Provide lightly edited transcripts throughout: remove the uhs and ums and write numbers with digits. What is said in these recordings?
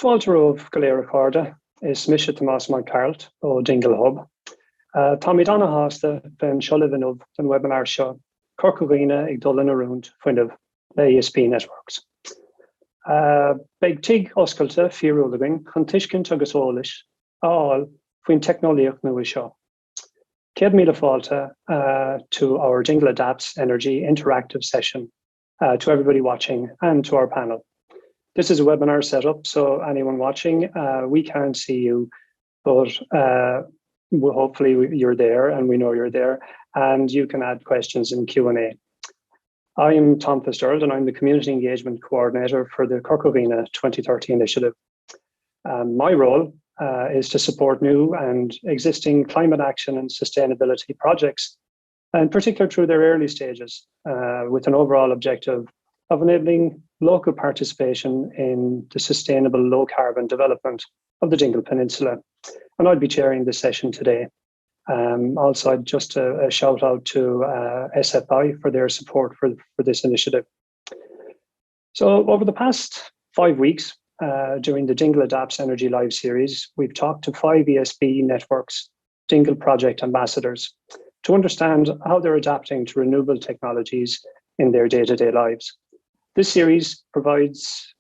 Fáilte of Galera Corda is Misha Tomas Carlt o Dingle Hub. Tommy Donna Hasta ben Sullivan of the webinar show Corcovina ag Dublin around find of the ESP networks. Big tig osculta fiúlagin contishkin tugus ólish all fin technoliach nu show. Céad míle fáilte to our Dingle Adapts Energy interactive session to everybody watching and to our panel. This is a webinar setup, so anyone watching, we can't see you, but hopefully you're there and we know you're there, and you can add questions in Q&A. I am Tom Fitzgerald and I'm the Community Engagement Coordinator for the Corcovina 2030 initiative. My role is to support new and existing climate action and sustainability projects, in particular through their early stages, with an overall objective of enabling local participation in the sustainable low carbon development of the Dingle Peninsula. And I'll be chairing this session today. Also, just a shout out to SFI for their support for this initiative. So over the past 5 weeks, during the Dingle Adapts Energy Live series, we've talked to 5 ESB networks, Dingle project ambassadors, to understand how they're adapting to renewable technologies in their day-to-day lives. This series provides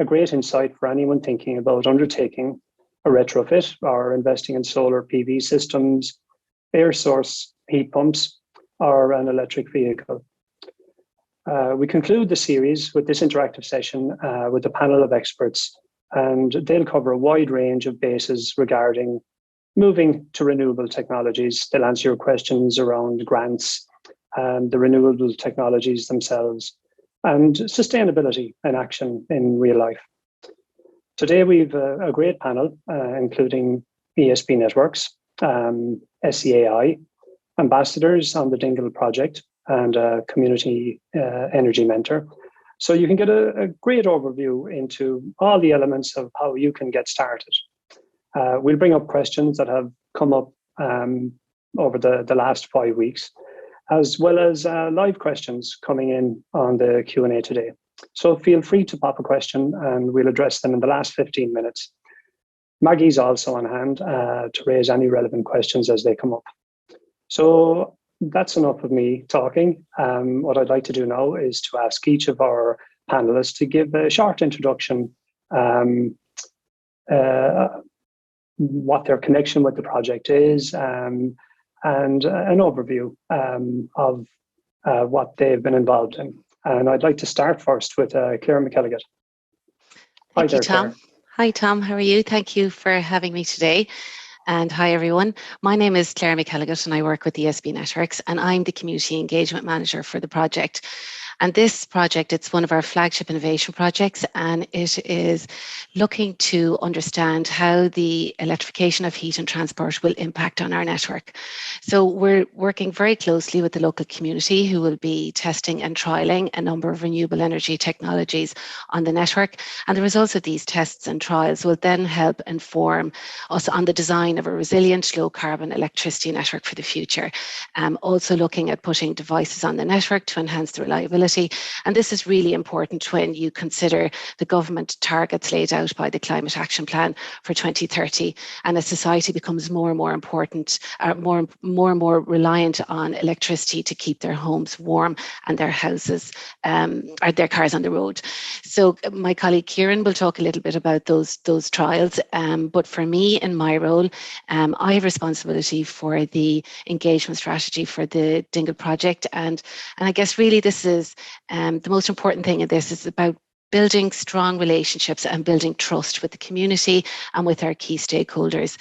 a great insight for anyone thinking about undertaking a retrofit or investing in solar PV systems, air source heat pumps, or an electric vehicle. We conclude the series with this interactive session with a panel of experts, and they'll cover a wide range of bases regarding moving to renewable technologies. They'll answer your questions around grants and the renewable technologies themselves, and sustainability in action in real life. Today we've a great panel, including ESP networks, SEAI, ambassadors on the Dingle project, and a community energy mentor. So you can get a great overview into all the elements of how you can get started. We'll bring up questions that have come up over the last 5 weeks, as well as live questions coming in on the Q&A today. So feel free to pop a question and we'll address them in the last 15 minutes. Maggie's also on hand to raise any relevant questions as they come up. So that's enough of me talking. What I'd like to do now is to ask each of our panelists to give a short introduction, what their connection with the project is, and an overview of what they've been involved in. And I'd like to start first with Ciaran McElligott. Thank you, Tom. Hi, Tom. How are you? Thank you for having me today. And hi, everyone. My name is Ciaran McElligott and I work with ESB Networks, and I'm the Community Engagement Manager for the project. And this project, it's one of our flagship innovation projects, and it is looking to understand how the electrification of heat and transport will impact on our network. So we're working very closely with the local community who will be testing and trialling a number of renewable energy technologies on the network. And the results of these tests and trials will then help inform us on the design of a resilient low carbon electricity network for the future. Also looking at putting devices on the network to enhance the reliability. And this is really important when you consider the government targets laid out by the Climate Action Plan for 2030. And as society becomes more and more important, more and more reliant on electricity to keep their homes warm and their houses or their cars on the road. So my colleague Ciaran will talk a little bit about those trials. But for me, in my role, I have responsibility for the engagement strategy for the Dingle project. And I guess really this is the most important thing in this is about building strong relationships and building trust with the community and with our key stakeholders.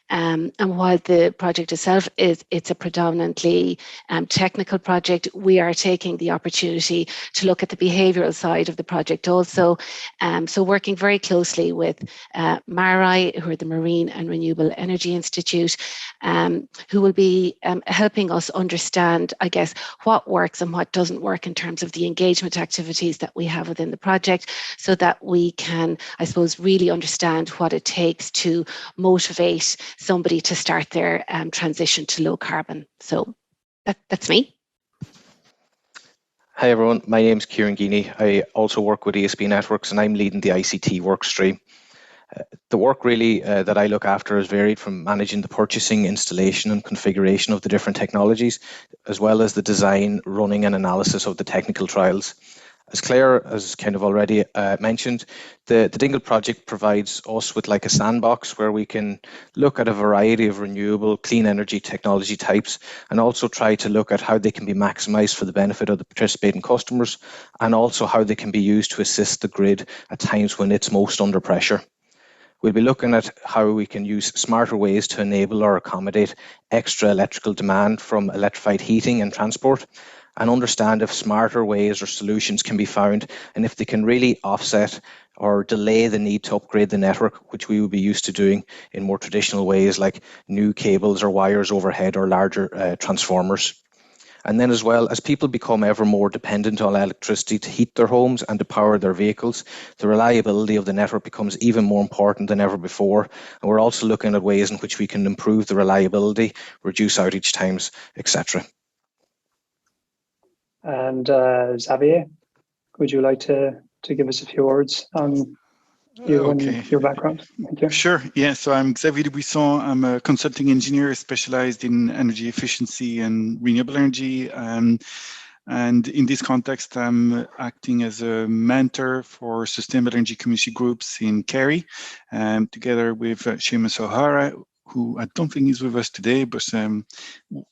And while the project itself it's a predominantly technical project, we are taking the opportunity to look at the behavioural side of the project also. So working very closely with MARI, who are the Marine and Renewable Energy Institute, who will be helping us understand, I guess, what works and what doesn't work in terms of the engagement activities that we have within the project, so that we can, I suppose, really understand what it takes to motivate somebody to start their transition to low carbon. So that's me. Hi everyone, my name's Ciaran Geaney. I also work with ESB Networks and I'm leading the ICT work stream. The work really that I look after is varied from managing the purchasing, installation and configuration of the different technologies, as well as the design, running and analysis of the technical trials. As Claire has kind of already mentioned, the Dingle project provides us with like a sandbox where we can look at a variety of renewable clean energy technology types and also try to look at how they can be maximised for the benefit of the participating customers, and also how they can be used to assist the grid at times when it's most under pressure. We'll be looking at how we can use smarter ways to enable or accommodate extra electrical demand from electrified heating and transport, and understand if smarter ways or solutions can be found and if they can really offset or delay the need to upgrade the network, which we would be used to doing in more traditional ways like new cables or wires overhead or larger transformers. And then as well, as people become ever more dependent on electricity to heat their homes and to power their vehicles, the reliability of the network becomes even more important than ever before. And we're also looking at ways in which we can improve the reliability, reduce outage times, etc. And Xavier, would you like to give us a few words on you and your background? Thank you. Sure. Yeah. So I'm Xavier Dubuisson. I'm a consulting engineer specialized in energy efficiency and renewable energy. And in this context, I'm acting as a mentor for sustainable energy community groups in Kerry, together with Seamus O'Hara, who I don't think is with us today, but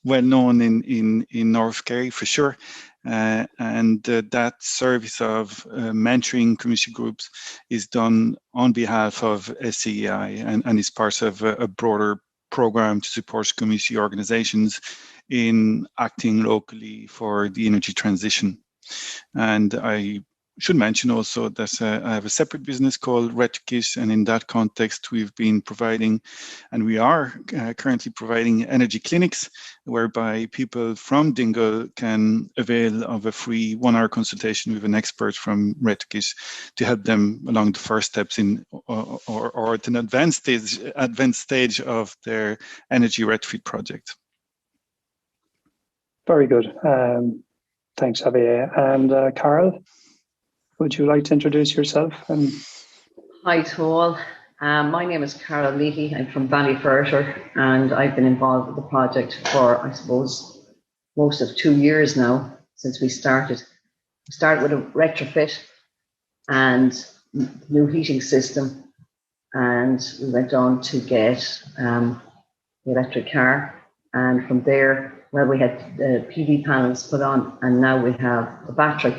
well known in North Kerry for sure. That service of mentoring community groups is done on behalf of SCEI and is part of a broader program to support community organizations in acting locally for the energy transition. And I should mention also that I have a separate business called RetroKit, and in that context, we've been providing, and we are currently providing energy clinics whereby people from Dingle can avail of a free 1-hour consultation with an expert from RetroKit to help them along the first steps in or at an advanced stage of their energy retrofit project. Very good. Thanks, Xavier. And Carol, would you like to introduce yourself? Hi to all. My name is Carol Leahy. I'm from Ballyferter, and I've been involved with the project for, I suppose, most of 2 years now since we started. We started with a retrofit and new heating system, and we went on to get the electric car, and from there, well, we had the PV panels put on, and now we have the battery.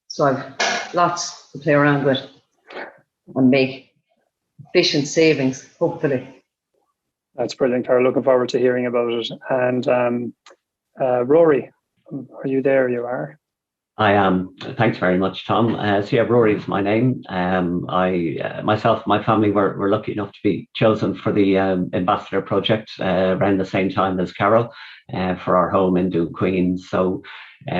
So I've lots to play around with and make efficient savings, hopefully. That's brilliant, Carol. Looking forward to hearing about it. And Rory, are you there? You are. I am. Thanks very much, Tom. So yeah, Rory is my name. Myself, my family were lucky enough to be chosen for the Ambassador project around the same time as Carol for our home in Queen. So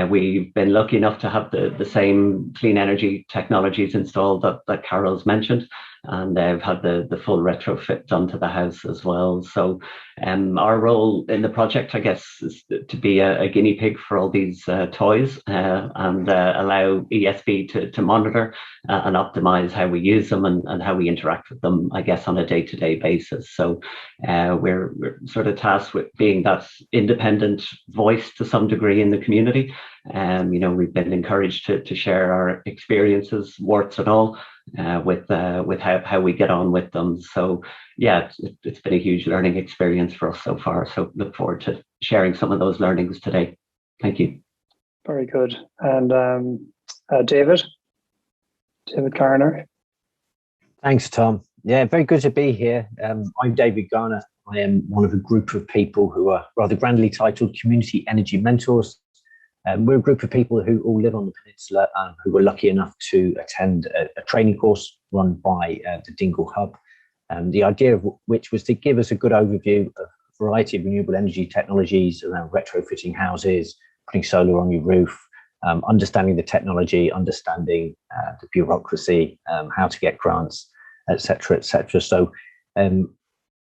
we've been lucky enough to have the same clean energy technologies installed that Carol's mentioned, and they've had the full retrofit done to the house as well. So our role in the project, I guess, is to be a guinea pig for all these toys and allow ESB to monitor and optimize how we use them and how we interact with them, I guess, on a day-to-day basis. So we're sort of tasked with being that independent voice to some degree in the community. We've been encouraged to share our experiences, warts and all, with how we get on with them. So yeah, it's been a huge learning experience for us so far. So look forward to sharing some of those learnings today. Thank you. Very good. And David Garner. Thanks, Tom. Yeah, very good to be here. I'm David Garner. I am one of a group of people who are rather grandly titled Community Energy Mentors. We're a group of people who all live on the peninsula and who were lucky enough to attend a training course run by the Dingle Hub. The idea of which was to give us a good overview of a variety of renewable energy technologies around retrofitting houses, putting solar on your roof, understanding the technology, understanding the bureaucracy, how to get grants, etc., etc. So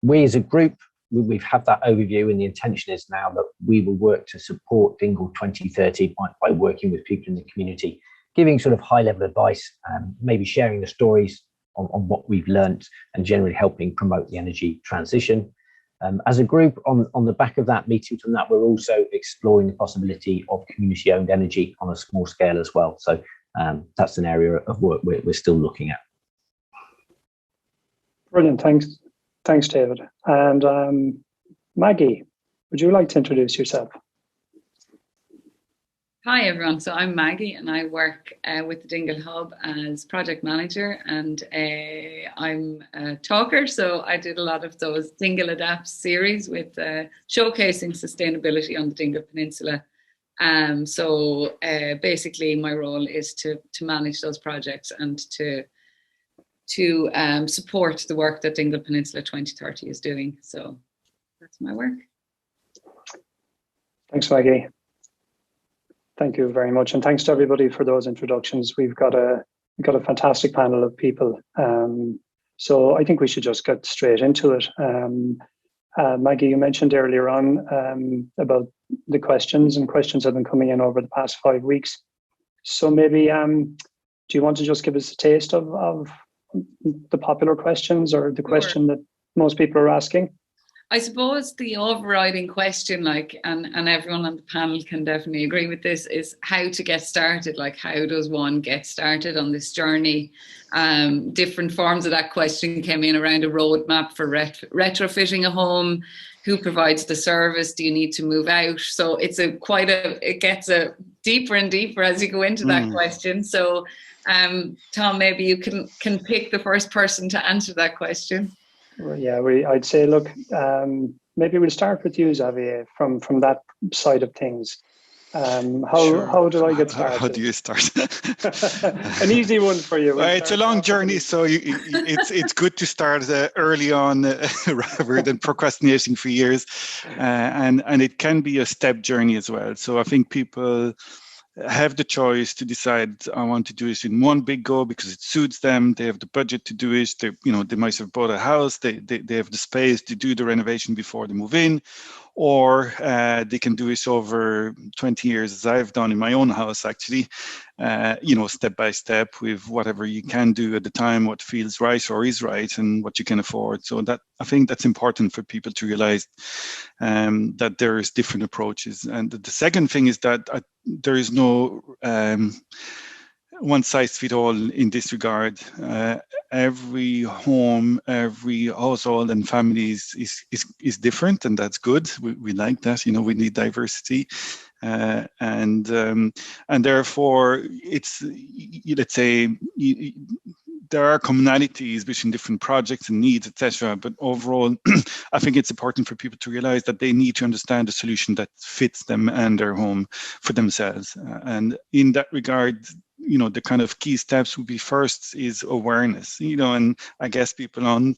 we as a group, we've had that overview, and the intention is now that we will work to support Dingle 2030 by working with people in the community, giving sort of high-level advice, maybe sharing the stories on what we've learnt and generally helping promote the energy transition. As a group, on the back of that, meeting from that, we're also exploring the possibility of community-owned energy on a small scale as well. So that's an area of work we're still looking at. Brilliant, thanks, David. And Maggie, would you like to introduce yourself? Hi everyone, so I'm Maggie and I work with the Dingle Hub as project manager, and I'm a talker, so I did a lot of those Dingle Adapts series with showcasing sustainability on the Dingle Peninsula. So basically my role is to manage those projects and to support the work that Dingle Peninsula 2030 is doing. So that's my work. Thanks, Maggie. Thank you very much, and thanks to everybody for those introductions. We've got a fantastic panel of people, so I think we should just get straight into it. Maggie, you mentioned earlier on about the questions, and questions have been coming in over the past 5 weeks. So maybe, do you want to just give us a taste of the popular questions, or the question that most people are asking? I suppose the overriding question, and everyone on the panel can definitely agree with this, is how to get started. Like, how does one get started on this journey? Different forms of that question came in around a roadmap for retrofitting a home. Who provides the service? Do you need to move out? So it's it gets deeper and deeper as you go into that question. So, Tom, maybe you can pick the first person to answer that question. Yeah, I'd say, look, maybe we'll start with you, Xavier, from that side of things. How do I get started? How do you start? An easy one for you. It's a long journey, so it's good to start early on rather than procrastinating for years, and it can be a step journey as well. So I think people have the choice to decide, I want to do this in one big go because it suits them. They have the budget to do it. They might have bought a house. They have the space to do the renovation before they move in, or they can do this over 20 years, as I've done in my own house, actually, step by step with whatever you can do at the time, what feels right or is right, and what you can afford. So that, I think that's important for people to realize that there is different approaches. And the second thing is that there is no one size fits all in this regard. Every home, every household and family is different, and that's good. We like that. We need diversity, and therefore it's, let's say, there are commonalities between different projects and needs, etc. But overall, I think it's important for people to realize that they need to understand a solution that fits them and their home for themselves. And in that regard, the kind of key steps would be, first is awareness, and I guess people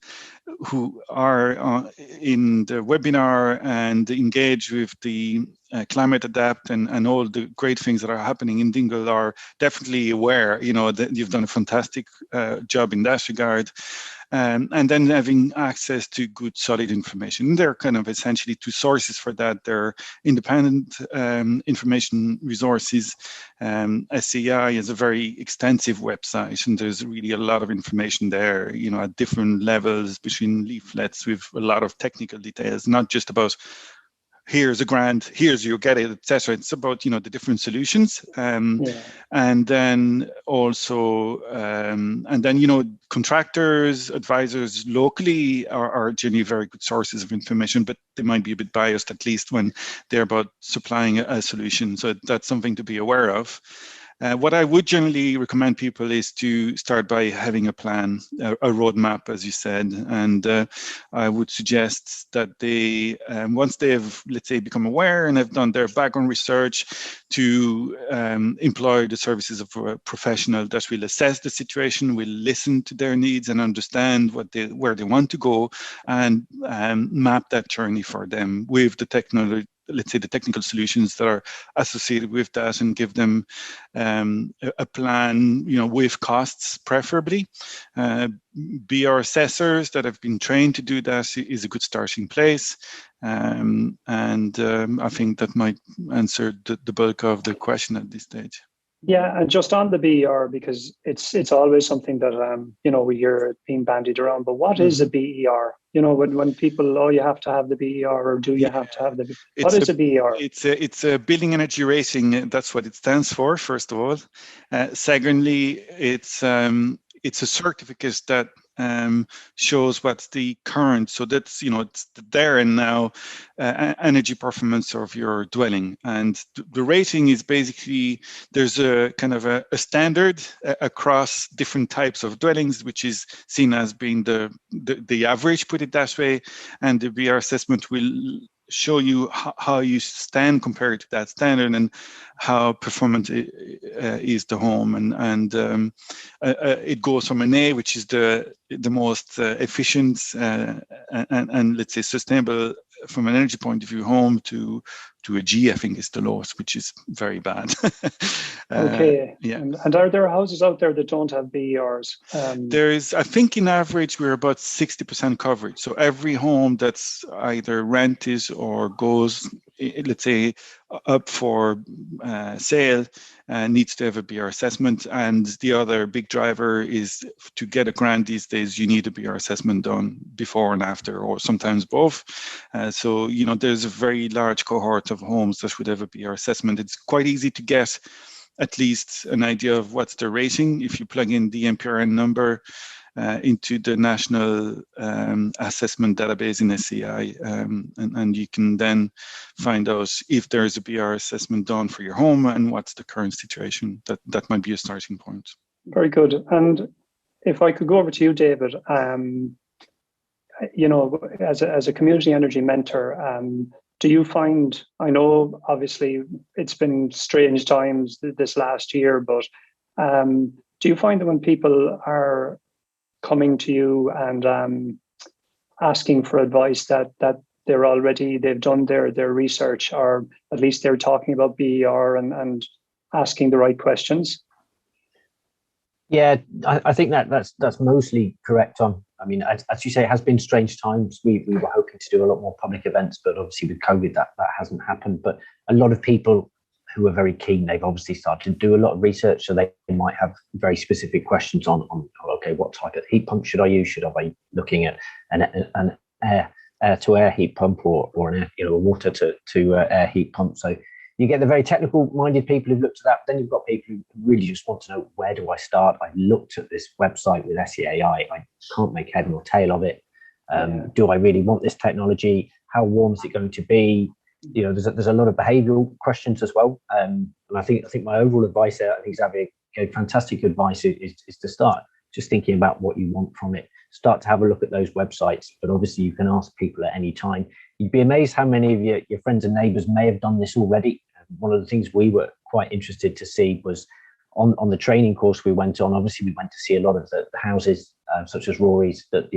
who are in the webinar and engage with the Climate Adapt and all the great things that are happening in Dingle are definitely aware, that you've done a fantastic job in that regard. And then having access to good, solid information. There are kind of essentially two sources for that. There are independent information resources. SCI is a very extensive website, and there's really a lot of information there, at different levels, between leaflets with a lot of technical details, not just about here's a grant, here's you get it, etc. It's about the different solutions, and then also contractors, advisors locally are generally very good sources of information, but they might be a bit biased, at least when they're about supplying a solution. So that's something to be aware of. What I would generally recommend people is to start by having a plan, a roadmap, as you said. And I would suggest that they, once they have, let's say, become aware and have done their background research, to employ the services of a professional that will assess the situation, will listen to their needs and understand where they want to go, and map that journey for them with the technology, let's say the technical solutions that are associated with that, and give them a plan, with costs preferably. BR assessors that have been trained to do that is a good starting place. And I think that might answer the bulk of the question at this stage. Yeah, and just on the BER, because it's always something that we hear it being bandied around. But what is a BER? When people, you have to have the BER, or do you have to have the? What is a BER? It's a building energy rating. That's what it stands for. First of all, secondly, it's a certificate that shows what's the current, so that's it's the there and now energy performance of your dwelling. And the rating is basically, there's a kind of a standard across different types of dwellings, which is seen as being the average, put it that way. And the BR assessment will show you how you stand compared to that standard and how performant is the home. And it goes from an A, which is the most efficient and let's say sustainable from an energy point of view home, to a G, I think is the lowest, which is very bad. Okay. Yeah. And are there houses out there that don't have BERs? There is, I think in average, we're about 60% coverage. So every home that's either rented or goes, let's say, up for sale needs to have a BR assessment. And the other big driver is, to get a grant these days, you need a BR assessment done before and after, or sometimes both. So, there's a very large cohort of homes that would have a BR assessment. It's quite easy to get at least an idea of what's the rating if you plug in the MPRN number into the national assessment database in SCI, and you can then find out if there's a BR assessment done for your home and what's the current situation. That might be a starting point. Very good. And if I could go over to you, David, as a community energy mentor, do you find, I know obviously it's been strange times this last year, but do you find that when people are coming to you and asking for advice, that they've done their research, or at least they're talking about BER and asking the right questions? Yeah, I think that's mostly correct, Tom. I mean, as you say, it has been strange times. We were hoping to do a lot more public events, but obviously with COVID, that hasn't happened. But a lot of people who are very keen, they've obviously started to do a lot of research, so they might have very specific questions on okay, what type of heat pump should I use? Should I be looking at an air-to-air heat pump, or a water to air heat pump? So you get the very technical-minded people who've looked at that. Then you've got people who really just want to know, where do I start? I looked at this website with SEAI. I can't make head nor tail of it. Do I really want this technology? How warm is it going to be? There's a lot of behavioural questions as well. And I think my overall advice there, I think Xavier gave fantastic advice, is to start just thinking about what you want from it. Start to have a look at those websites, but obviously you can ask people at any time. You'd be amazed how many of your friends and neighbours may have done this already. One of the things we were quite interested to see was on the training course we went on. Obviously, we went to see a lot of the houses, such as Rory's, that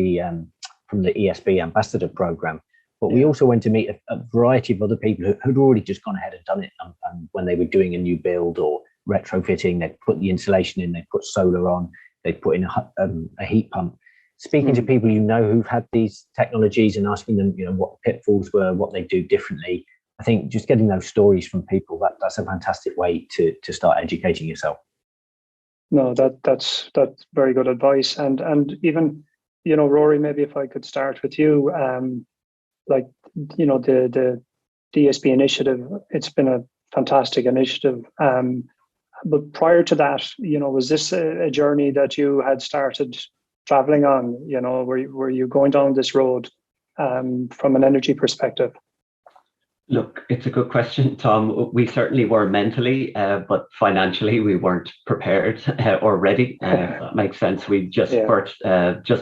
from the ESB Ambassador Programme. But we also went to meet a variety of other people who'd already just gone ahead and done it. And when they were doing a new build or retrofitting, they'd put the insulation in, they'd put solar on, they'd put in a heat pump. Speaking to people who've had these technologies and asking them, what the pitfalls were, what they do differently. I think just getting those stories from people, that's a fantastic way to start educating yourself. No, that's very good advice. And even, Rory, maybe if I could start with you, the DSB initiative, it's been a fantastic initiative. But prior to that, was this a journey that you had started traveling on? Were you going down this road from an energy perspective? Look, it's a good question, Tom. We certainly were mentally, but financially we weren't prepared or ready. If that makes sense. We just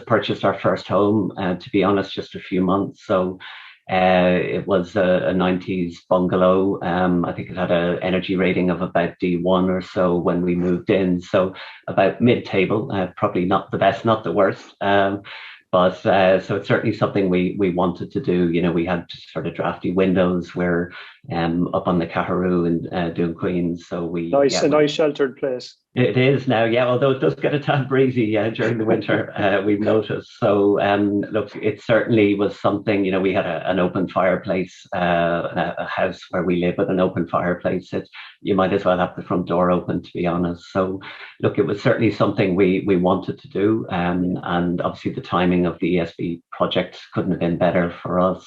purchased our first home, to be honest, just a few months. So it was a 90s bungalow. I think it had an energy rating of about D1 or so when we moved in. So about mid-table, probably not the best, not the worst. But so it's certainly something we wanted to do. We had sort of drafty windows. We're up on the Caharoo and doing Queens. So a nice sheltered place. It is now, yeah, although it does get a tad breezy during the winter, we've noticed. So, look, it certainly was something, we had an open fireplace, a house where we live with an open fireplace. You might as well have the front door open, to be honest. So, look, it was certainly something we wanted to do. And obviously the timing of the ESB project couldn't have been better for us.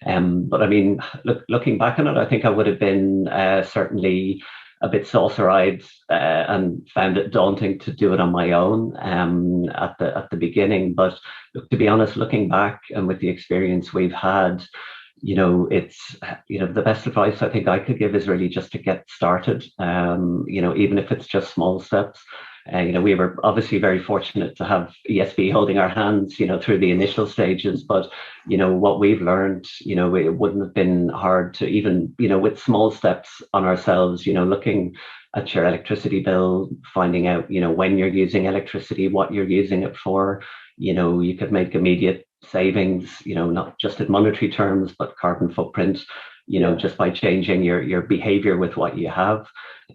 But I mean, looking back on it, I think I would have been certainly a bit saucer-eyed and found it daunting to do it on my own at the beginning. But look, to be honest, looking back and with the experience we've had, it's the best advice I think I could give is really just to get started. Even if it's just small steps. We were obviously very fortunate to have ESB holding our hands, through the initial stages. But, what we've learned, it wouldn't have been hard to even, with small steps on ourselves, looking at your electricity bill, finding out, when you're using electricity, what you're using it for. You could make immediate savings, not just in monetary terms, but carbon footprint, just by changing your behavior with what you have.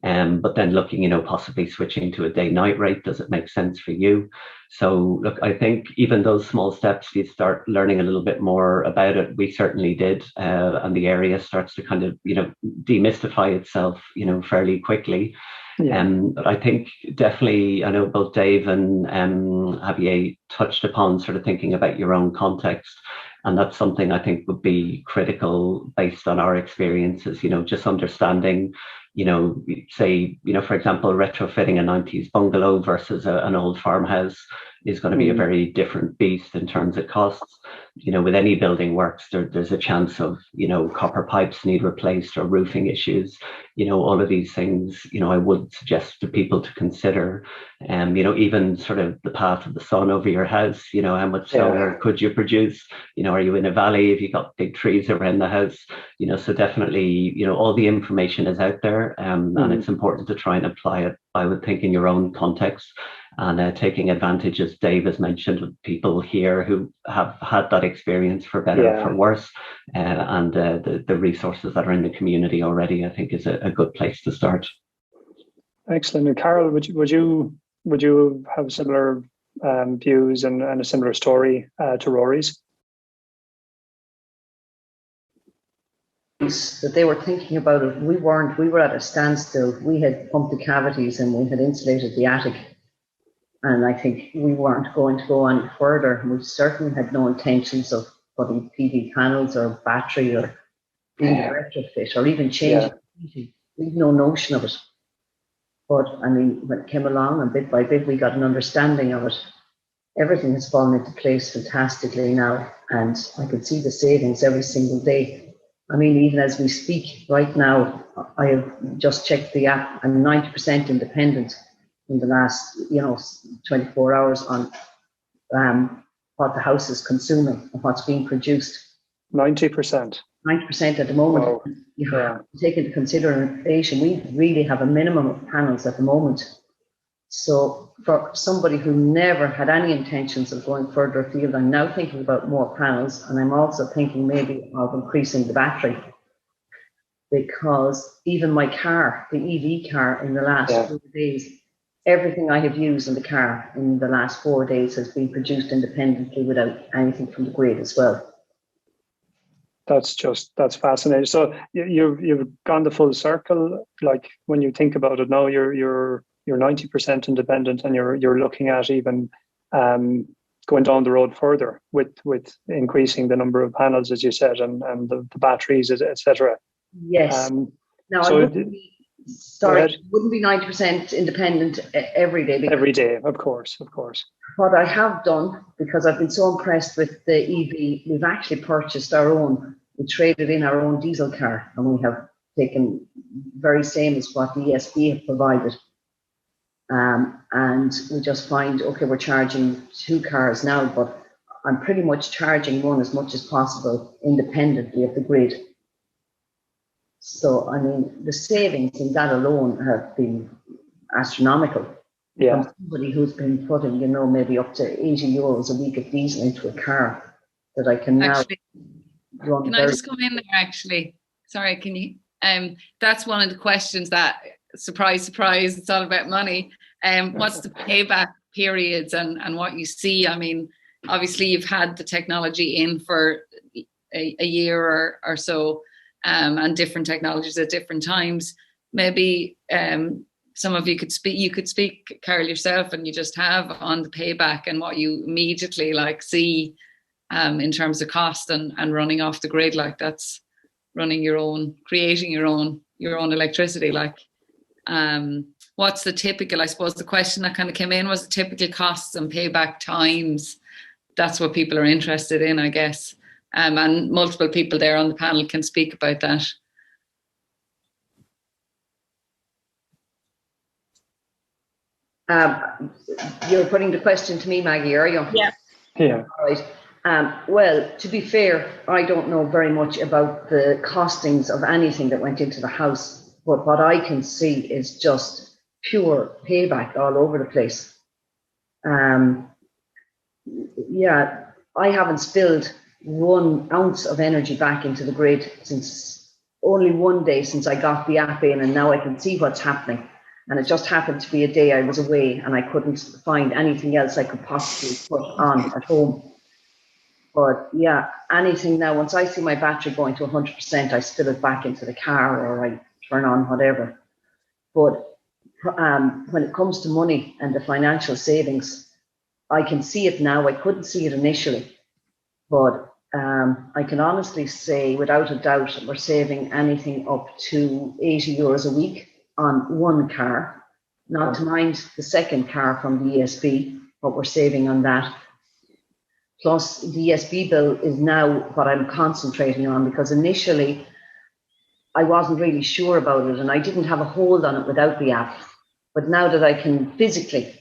But then looking, possibly switching to a day-night rate. Does it make sense for you? So look, I think even those small steps, you start learning a little bit more about it. We certainly did. And the area starts to kind of, demystify itself, fairly quickly. Yeah. But I think definitely, I know both Dave and Xavier touched upon sort of thinking about your own context. And that's something I think would be critical based on our experiences, just understanding, say, for example, retrofitting a 90s bungalow versus an old farmhouse is going to be a very different beast in terms of costs. With any building works, there's a chance of, copper pipes need replaced or roofing issues, all of these things, I would suggest to people to consider, even sort of the path of the sun over your house, how much solar could you produce? Are you in a valley? Have you got big trees around the house? So definitely, all the information is out there, and it's important to try and apply it, I would think, in your own context. And taking advantage, as Dave has mentioned, of people here who have had that experience for better or for worse, and the resources that are in the community already, I think, is a good place to start. Excellent. And Carol, would you have similar views and a similar story to Rory's? That they were thinking about it. We were at a standstill. We had pumped the cavities and we had insulated the attic. And I think we weren't going to go on further. We certainly had no intentions of putting PV panels or battery or even retrofit or even changing heating. We had no notion of it. But I mean, when it came along and bit by bit, we got an understanding of it. Everything has fallen into place fantastically now. And I can see the savings every single day. I mean, even as we speak right now, I have just checked the app. I'm 90% independent in the last, 24 hours on what the house is consuming and what's being produced. 90%. 90% at the moment. Wow. You have to take into consideration, we really have a minimum of panels at the moment. So for somebody who never had any intentions of going further afield, I'm now thinking about more panels, and I'm also thinking maybe of increasing the battery, because even my car, the EV car, in the last 4 days, everything I have used in the car in the last 4 days has been produced independently without anything from the grid as well. That's fascinating. So you've gone the full circle. Like when you think about it now, you're 90% independent, and you're looking at even going down the road further with increasing the number of panels, as you said, and the batteries, etc. Yes. Now so I wouldn't be 90% independent every day. Every day, of course. What I have done, because I've been so impressed with the EV, we've actually purchased our own. We traded in our own diesel car, and we have taken very same as what the ESB have provided. And we just find, okay, we're charging 2 cars now, but I'm pretty much charging one as much as possible independently of the grid. So, I mean, the savings in that alone have been astronomical. Yeah. From somebody who's been putting, maybe up to €80 a week of diesel into a car, that I can now run. Can I just come in there, actually? Sorry, can you? That's one of the questions that surprise, surprise, it's all about money. What's the payback periods and what you see? I mean, obviously you've had the technology in for a year or so, and different technologies at different times. Maybe some of you could speak, Carol, yourself, and you just have on the payback and what you immediately like see in terms of cost and running off the grid. Like, that's running your own, creating your own electricity. Like, what's the typical, I suppose the question that kind of came in was the typical costs and payback times. That's what people are interested in, I guess. And multiple people there on the panel can speak about that. You're putting the question to me, Maggie, are you? Yeah. All right. Well, to be fair, I don't know very much about the costings of anything that went into the house, but what I can see is just pure payback all over the place. Yeah, I haven't spilled 1 ounce of energy back into the grid since only one day since I got the app in, and now I can see what's happening. And it just happened to be a day I was away and I couldn't find anything else I could possibly put on at home. But yeah, anything now, once I see my battery going to 100%, I spill it back into the car or I turn on whatever. But when it comes to money and the financial savings, I can see it now. I couldn't see it initially. But I can honestly say, without a doubt, we're saving anything up to €80 a week on one car, not to mind the second car from the ESB, what we're saving on that. Plus, the ESB bill is now what I'm concentrating on, because initially I wasn't really sure about it and I didn't have a hold on it without the app. But now that I can physically,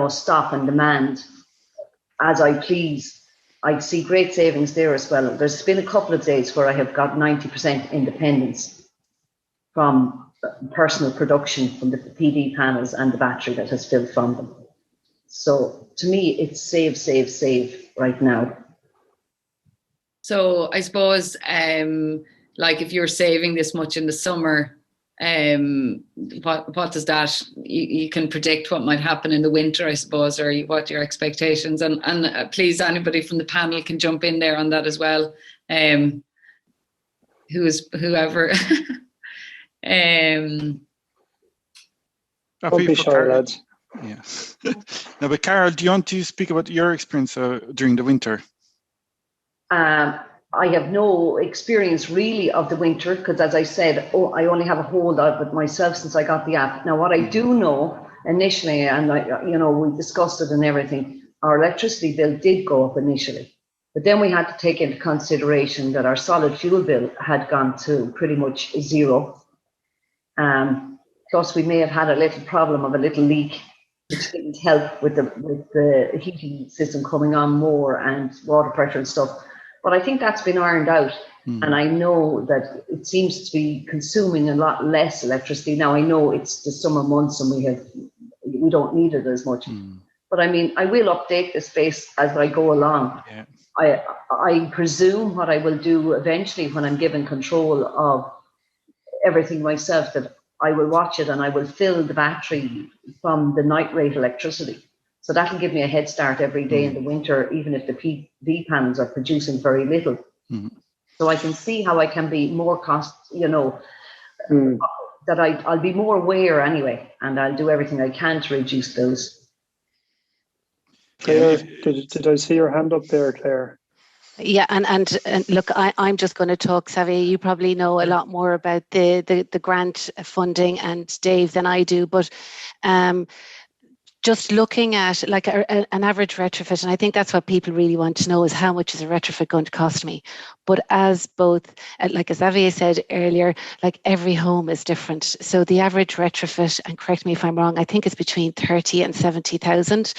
stop and demand as I please, I see great savings there as well. There's been a couple of days where I have got 90% independence from personal production from the PV panels and the battery that has filled from them. So to me, it's save right now. So I suppose, like if you're saving this much in the summer, what does that, you can predict what might happen in the winter, I suppose, or what your expectations, and please, anybody from the panel can jump in there on that as well. Whoever. Don't be shy, lads. Yeah. No, but Carol, do you want to speak about your experience during the winter? I have no experience really of the winter because, as I said, I only have a hold of it myself since I got the app. Now, what I do know initially, and we discussed it and everything, our electricity bill did go up initially. But then we had to take into consideration that our solid fuel bill had gone to pretty much zero. Plus, we may have had a little problem of a little leak, which didn't help with the heating system coming on more and water pressure and stuff. But I think that's been ironed out. And I know that it seems to be consuming a lot less electricity. Now, I know it's the summer months and we don't need it as much. But I mean, I will update the space as I go along. Yeah. I presume what I will do eventually when I'm given control of everything myself, that I will watch it and I will fill the battery from the night rate electricity. So that'll give me a head start every day in the winter, even if the PV panels are producing very little. So I can see how I can be more cost, that I'll be more aware anyway, and I'll do everything I can to reduce those. Claire, did I see your hand up there, Claire? Yeah, and look, I'm just going to talk, Xavier. You probably know a lot more about the grant funding and Dave than I do, but just looking at like an average retrofit, and I think that's what people really want to know, is how much is a retrofit going to cost me? But as both, like as Xavier said earlier, like every home is different. So the average retrofit, and correct me if I'm wrong, I think it's between 30 and 70,000.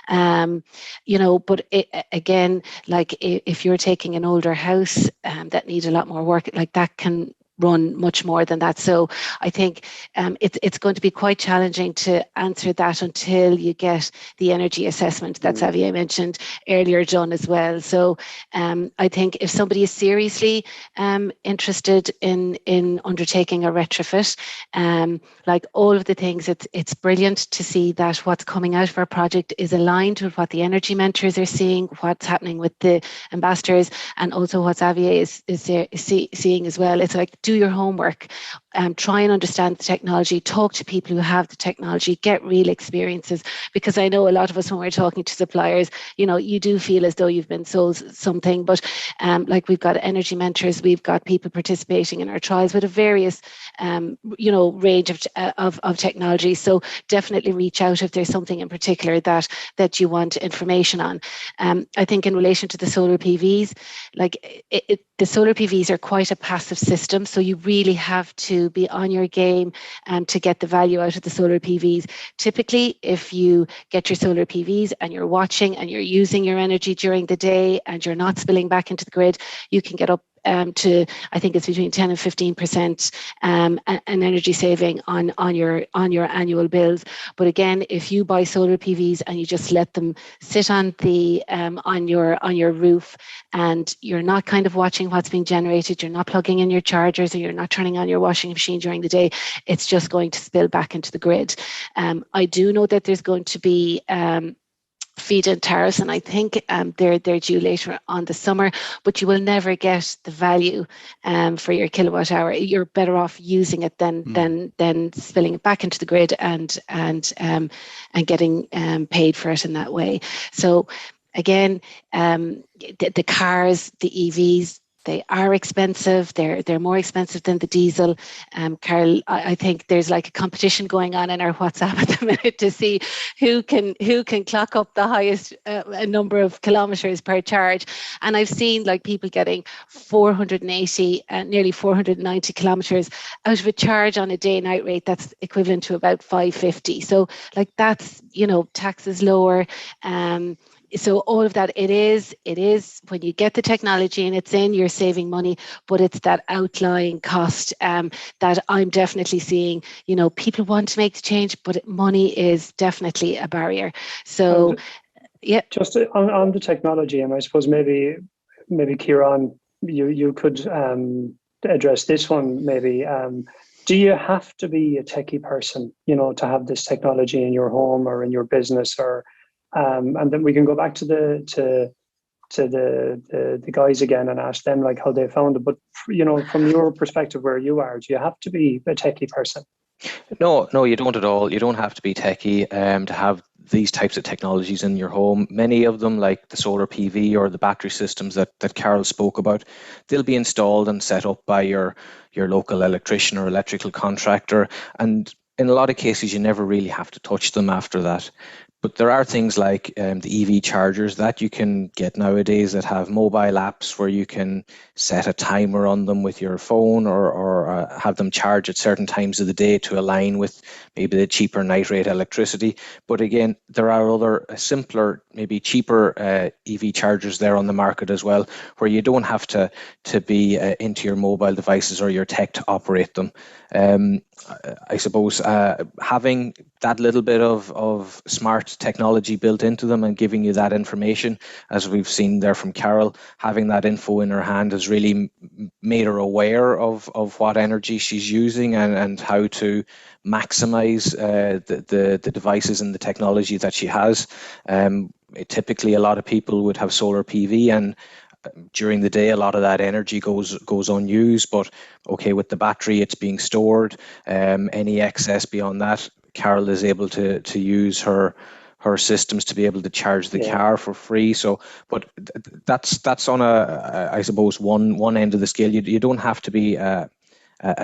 But again, like if you're taking an older house that needs a lot more work, like that can run much more than that. So I think it's going to be quite challenging to answer that until you get the energy assessment that Xavier mentioned earlier done as well. So I think if somebody is seriously interested in undertaking a retrofit, like all of the things, it's brilliant to see that what's coming out of our project is aligned with what the energy mentors are seeing, what's happening with the ambassadors, and also what Xavier is seeing as well. It's like, do your homework, try and understand the technology, talk to people who have the technology, get real experiences, because I know a lot of us, when we're talking to suppliers, you do feel as though you've been sold something, but like we've got energy mentors, we've got people participating in our trials with a various range of technology. So definitely reach out if there's something in particular that you want information on. I think in relation to the solar PVs, like the solar PVs are quite a passive system, so you really have to be on your game to get the value out of the solar PVs. Typically, if you get your solar PVs and you're watching and you're using your energy during the day and you're not spilling back into the grid, you can get up to, I think it's between 10 and 15% an energy saving on your annual bills. But again, if you buy solar PVs and you just let them sit on the on your roof, and you're not kind of watching what's being generated, you're not plugging in your chargers, or you're not turning on your washing machine during the day, it's just going to spill back into the grid. I do know that there's going to be feed-in tariffs, and I think they're due later on the summer, but you will never get the value for your kilowatt hour. You're better off using it than spilling it back into the grid and getting paid for it in that way. So again, the cars, the EVs, they are expensive. They're more expensive than the diesel. Carol, I think there's like a competition going on in our WhatsApp at the minute to see who can clock up the highest number of kilometers per charge. And I've seen like people getting 480 and nearly 490 kilometers out of a charge on a day-night rate that's equivalent to about 550. So like that's, taxes lower. So all of that, it is when you get the technology and it's in, you're saving money, but it's that outlying cost that I'm definitely seeing. People want to make the change, but money is definitely a barrier. So, yeah. Just on the technology, and I suppose maybe Ciaran, you could address this one maybe. Do you have to be a techie person, to have this technology in your home or in your business, or and then we can go back to the guys again and ask them like how they found it. But from your perspective, where you are, do you have to be a techie person? No, you don't at all. You don't have to be techie to have these types of technologies in your home. Many of them, like the solar PV or the battery systems that Carol spoke about, they'll be installed and set up by your local electrician or electrical contractor. And in a lot of cases, you never really have to touch them after that. But there are things like the EV chargers that you can get nowadays that have mobile apps where you can set a timer on them with your phone or have them charge at certain times of the day to align with maybe the cheaper night rate electricity. But again, there are other simpler, maybe cheaper EV chargers there on the market as well, where you don't have to be into your mobile devices or your tech to operate them. I suppose having that little bit of smart technology built into them and giving you that information, as we've seen there from Carol, having that info in her hand has really made her aware of what energy she's using and how to maximize the devices and the technology that she has. Typically, a lot of people would have solar PV, and during the day, a lot of that energy goes unused. But okay, with the battery, it's being stored. Any excess beyond that, Carol is able to use her systems to be able to charge the car for free. So, but that's on I suppose one end of the scale. You don't have to be a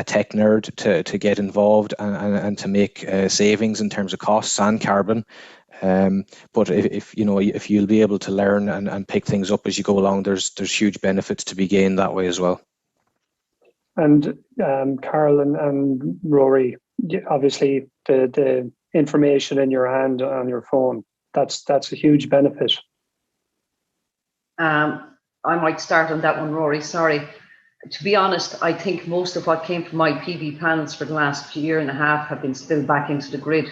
tech nerd to get involved and to make savings in terms of costs and carbon. But if you'll be able to learn and pick things up as you go along, there's huge benefits to be gained that way as well. And Carol and Rory, obviously the information in your hand on your phone, that's a huge benefit. I might start on that one, Rory. Sorry. to be honest, I think most of what came from my PV panels for the last year and a half have been spilled back into the grid.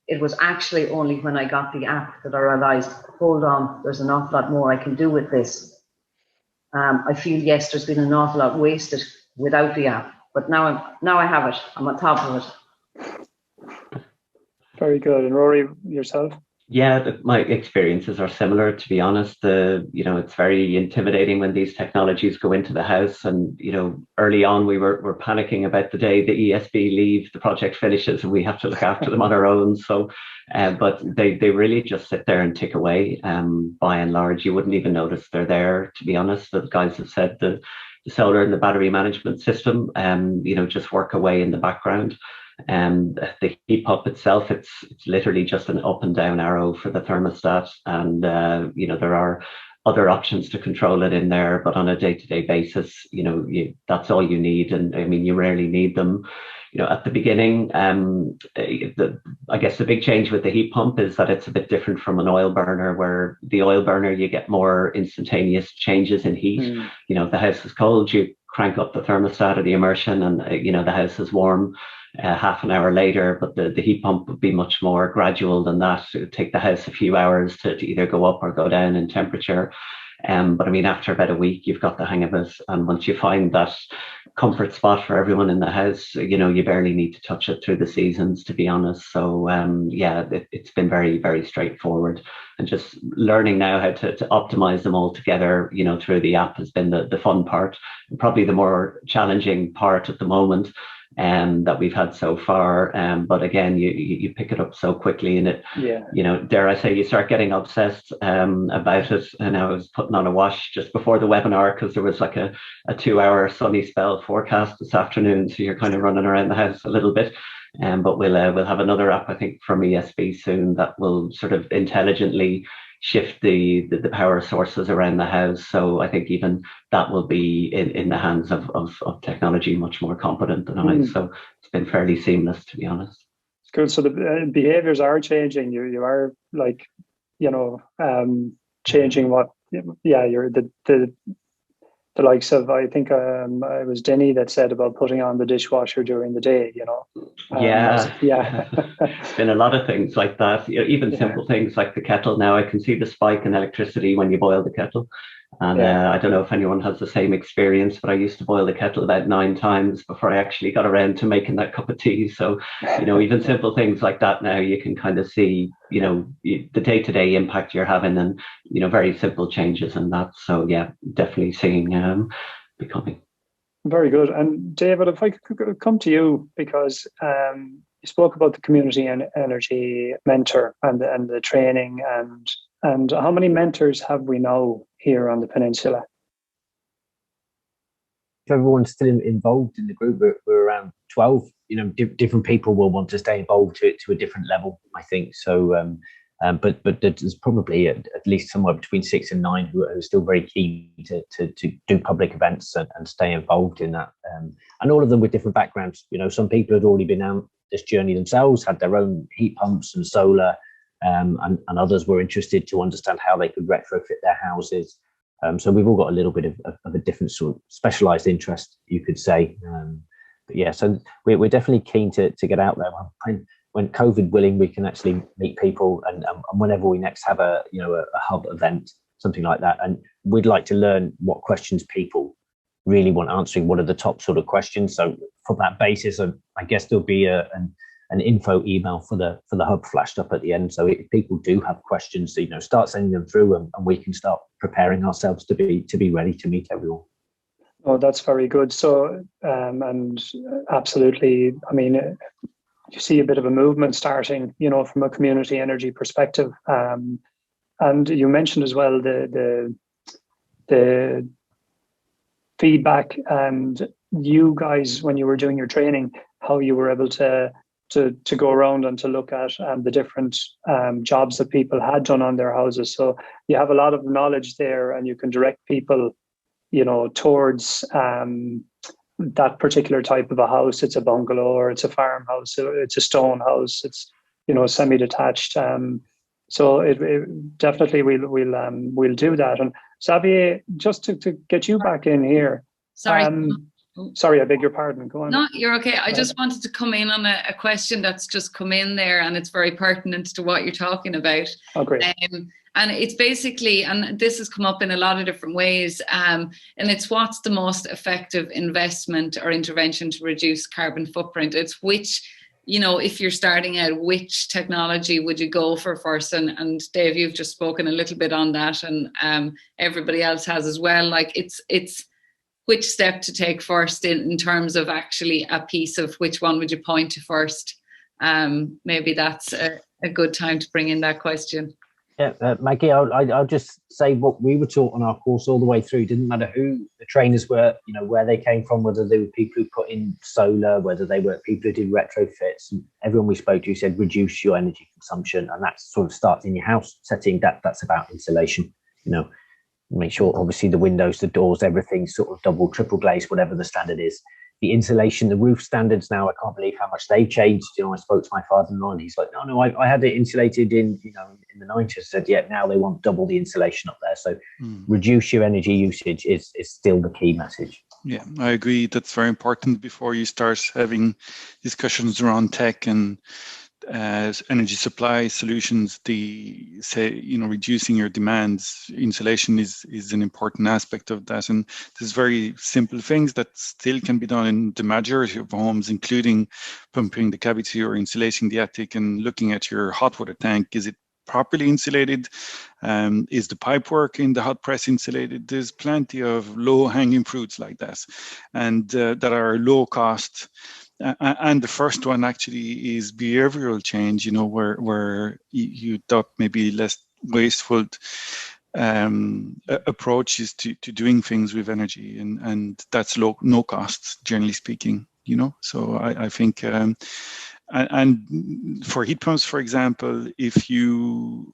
It was actually only when I got the app that I realised, hold on, there's an awful lot more I can do with this. I feel, yes, there's been an awful lot wasted without the app, but now I have it. I'm on top of it. Very good. And Rory, yourself? Yeah, my experiences are similar, to be honest. It's very intimidating when these technologies go into the house. And, early on, we were panicking about the day the ESB leave, the project finishes, and we have to look after them on our own. So, but they really just sit there and tick away. By and large, you wouldn't even notice they're there, to be honest. The guys have said the solar and the battery management system, just work away in the background. The heat pump itself, it's literally just an up and down arrow for the thermostat, and there are other options to control it in there, but on a day-to-day basis, that's all you need. And I mean, you rarely need them. At the beginning, I guess the big change with the heat pump is that it's a bit different from an oil burner, where the oil burner, you get more instantaneous changes in heat. The house is cold, you crank up the thermostat or the immersion, and the house is warm half an hour later. But the heat pump would be much more gradual than that. It would take the house a few hours to either go up or go down in temperature. But I mean, after about a week, you've got the hang of it. And once you find that comfort spot for everyone in the house, you barely need to touch it through the seasons, to be honest. So it's been very, very straightforward. And just learning now how to optimize them all together, through the app has been the fun part, and probably the more challenging part at the moment that we've had so far. But again, you pick it up so quickly, and it, dare I say, you start getting obsessed about it. And I was putting on a wash just before the webinar because there was like a 2-hour sunny spell forecast this afternoon. So you're kind of running around the house a little bit. But we'll have another app, I think, from ESB soon that will sort of intelligently shift the power sources around the house. So I think even that will be in the hands of technology much more competent than I. So it's been fairly seamless, to be honest. It's good. So the behaviors are changing. You are like, changing what, you're the likes of, I think it was Denny that said about putting on the dishwasher during the day, It's been a lot of things like that. Even simple things like the kettle. Now I can see the spike in electricity when you boil the kettle. And I don't know if anyone has the same experience, but I used to boil the kettle about 9 times before I actually got around to making that cup of tea. So, even simple things like that now, you can kind of see, the day-to-day impact you're having, and, very simple changes in that. So, yeah, definitely seeing becoming. Very good. And David, if I could come to you, because you spoke about the community and energy mentor and the training, and how many mentors have we now here on the peninsula? If everyone's still involved in the group, we're around 12. Different people will want to stay involved to a different level, I think. So, but there's probably at least somewhere between 6 and 9 who are still very keen to do public events and stay involved in that. And all of them with different backgrounds. Some people had already been on this journey themselves, had their own heat pumps and solar. And others were interested to understand how they could retrofit their houses. So we've all got a little bit of a different sort of specialised interest, you could say. But yeah, so we're definitely keen to get out there. When COVID willing, we can actually meet people, and whenever we next have a hub event, something like that. And we'd like to learn what questions people really want answering. What are the top sort of questions? So from that basis, I guess there'll be an info email for the hub flashed up at the end. So if people do have questions, start sending them through, and we can start preparing ourselves to be ready to meet everyone. Oh, that's very good. So, and absolutely, I mean, you see a bit of a movement starting, from a community energy perspective. And you mentioned as well the feedback, and you guys, when you were doing your training, how you were able to go around and to look at the different jobs that people had done on their houses. So you have a lot of knowledge there, and you can direct people, towards that particular type of a house. It's a bungalow, or it's a farmhouse, it's a stone house, it's semi-detached. So it definitely we'll do that. And Xavier, just to get you back in here, Sorry. Sorry, I beg your pardon. Go on. No, you're okay. I just wanted to come in on a question that's just come in there, and it's very pertinent to what you're talking about. Oh, great. And it's basically, and this has come up in a lot of different ways, and it's what's the most effective investment or intervention to reduce carbon footprint. It's which, if you're starting out, which technology would you go for first? And Dave, you've just spoken a little bit on that, and everybody else has as well. Like it's which step to take first in terms of actually a piece of which one would you point to first? Maybe that's a good time to bring in that question. Yeah, Maggie, I'll just say what we were taught on our course all the way through. It didn't matter who the trainers were, where they came from, whether they were people who put in solar, whether they were people who did retrofits. And everyone we spoke to said reduce your energy consumption, and that sort of starts in your house setting. That's about insulation. Make sure obviously the windows, the doors, everything sort of double, triple glazed, whatever the standard is. The insulation, the roof standards now, I can't believe how much they've changed. I spoke to my father-in-law and he's like, no, I had it insulated in the 90s. I said, yeah, now they want double the insulation up there. So reduce your energy usage is still the key message. Yeah, I agree. That's very important before you start having discussions around tech and energy supply solutions. Reducing your demands, insulation is an important aspect of that. And there's very simple things that still can be done in the majority of homes, including pumping the cavity or insulating the attic and looking at your hot water tank. Is it properly insulated? Is the pipework in the hot press insulated? There's plenty of low-hanging fruits like that, and that are low cost. And the first one actually is behavioral change, where you thought maybe less wasteful approaches to doing things with energy, and that's no cost, generally speaking, So I think, and for heat pumps, for example, if you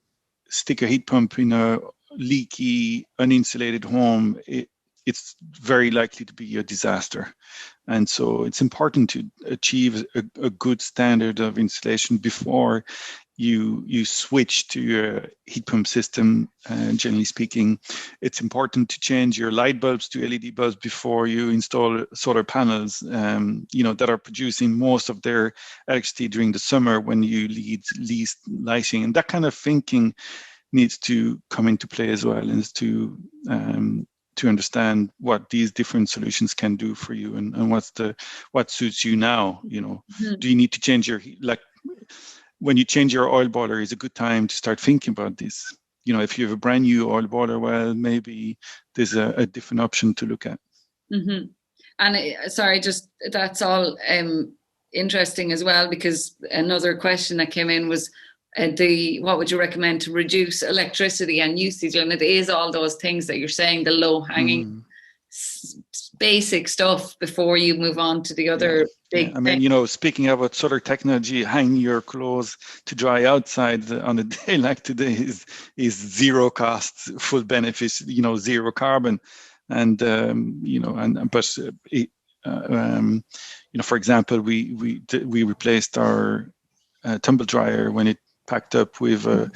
stick a heat pump in a leaky, uninsulated home, it's very likely to be a disaster. And so it's important to achieve a good standard of insulation before you switch to your heat pump system. Generally speaking, it's important to change your light bulbs to LED bulbs before you install solar panels, that are producing most of their electricity during the summer when you need least lighting. And that kind of thinking needs to come into play as well, is to understand what these different solutions can do for you, and what suits you now. Do you need to change when you change your oil boiler is a good time to start thinking about this. If you have a brand new oil boiler, well, maybe there's a different option to look at. Mm-hmm. And that's all interesting as well, because another question that came in was what would you recommend to reduce electricity and usage? And it is all those things that you're saying, the low-hanging basic stuff before you move on to the other big thing. Speaking about solar technology, hanging your clothes to dry outside on a day like today is zero cost, full benefits, zero carbon. And for example, we replaced our tumble dryer when it packed up with a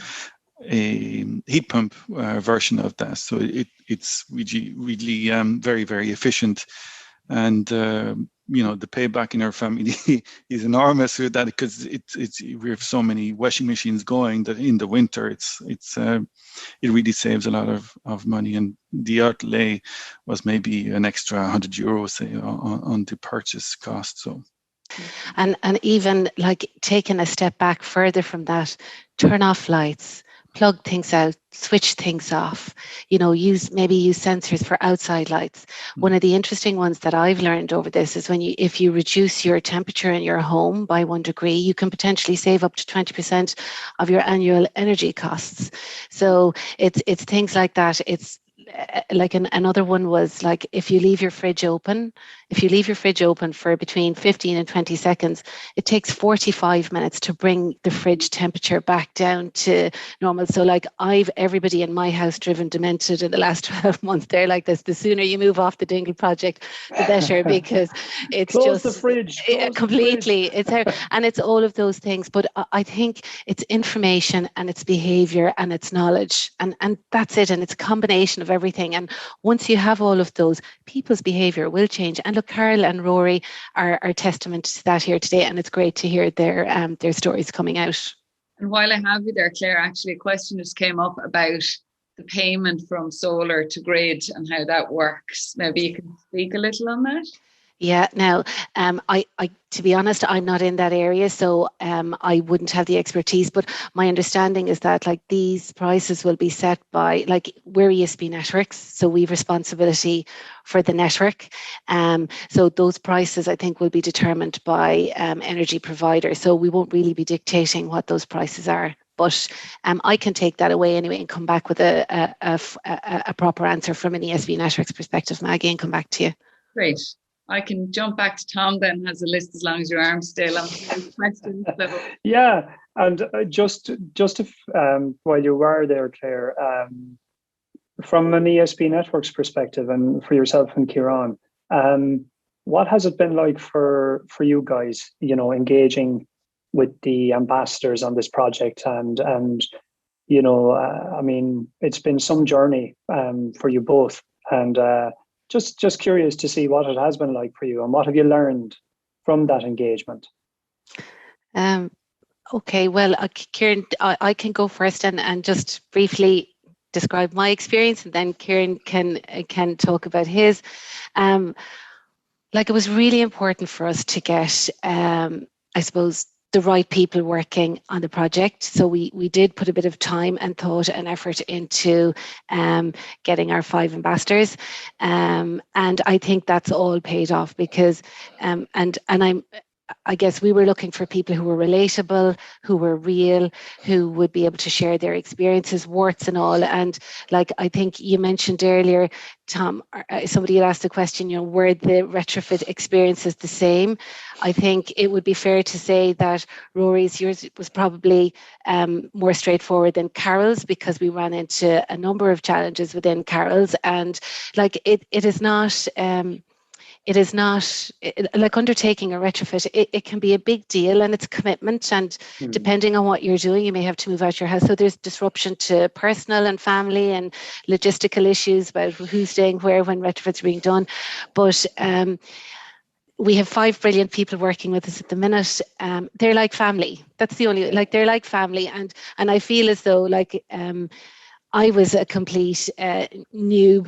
heat pump version of that. So it's really very, very efficient. And the payback in our family is enormous with that, because we have so many washing machines going that in the winter it really saves a lot of money. And the outlay was maybe an extra €100, say, on the purchase cost. So. And even like taking a step back further from that, turn off lights, plug things out, switch things off, use sensors for outside lights. One of the interesting ones that I've learned over this is if you reduce your temperature in your home by 1 degree, you can potentially save up to 20% of your annual energy costs. So it's things like that. It's like another one was like, if you leave your fridge open, if you leave your fridge open for between 15 and 20 seconds, it takes 45 minutes to bring the fridge temperature back down to normal. So like everybody in my house driven demented in the last 12 months. They're like this. The sooner you move off the Dingle project, the better, because it's close just the fridge. Completely. It's and it's all of those things. But I think it's information and it's behavior and it's knowledge, and that's it. And it's a combination of everything. And once you have all of those, people's behavior will change. And look, Carol and Rory are testament to that here today, and it's great to hear their stories coming out. And while I have you there, Claire, actually a question just came up about the payment from solar to grid and how that works. Maybe you can speak a little on that. Yeah, now, I to be honest, I'm not in that area, so I wouldn't have the expertise. But my understanding is that like these prices will be set by, like, we're ESB Networks, so we've responsibility for the network. So those prices, I think, will be determined by energy providers. So we won't really be dictating what those prices are. But I can take that away anyway and come back with a proper answer from an ESB Networks perspective, Maggie, and come back to you. Great. I can jump back to Tom then, has a list as long as your arm's still on questions. So. Yeah, and just if, while you were there, Claire, from an ESB Networks perspective and for yourself and Ciaran, what has it been like for you guys, engaging with the ambassadors on this project? And I mean, it's been some journey for you both, and just curious to see what it has been like for you, and what have you learned from that engagement? Okay, well, Ciaran, I can go first and just briefly describe my experience, and then Ciaran can talk about his. Like, it was really important for us to get, I suppose, the right people working on the project. So we did put a bit of time and thought and effort into getting our 5 ambassadors, and I think that's all paid off, because I guess we were looking for people who were relatable, who were real, who would be able to share their experiences, warts and all. And like, I think you mentioned earlier, Tom, somebody had asked the question, were the retrofit experiences the same? I think it would be fair to say that yours was probably more straightforward than Carol's, because we ran into a number of challenges within Carol's, and like it is not like undertaking a retrofit. It can be a big deal, and it's a commitment, and depending on what you're doing, you may have to move out your house. So there's disruption to personal and family and logistical issues about who's staying where when retrofits are being done. But we have 5 brilliant people working with us at the minute. They're like family. That's the only, like, they're like family. And I feel as though, like, I was a complete noob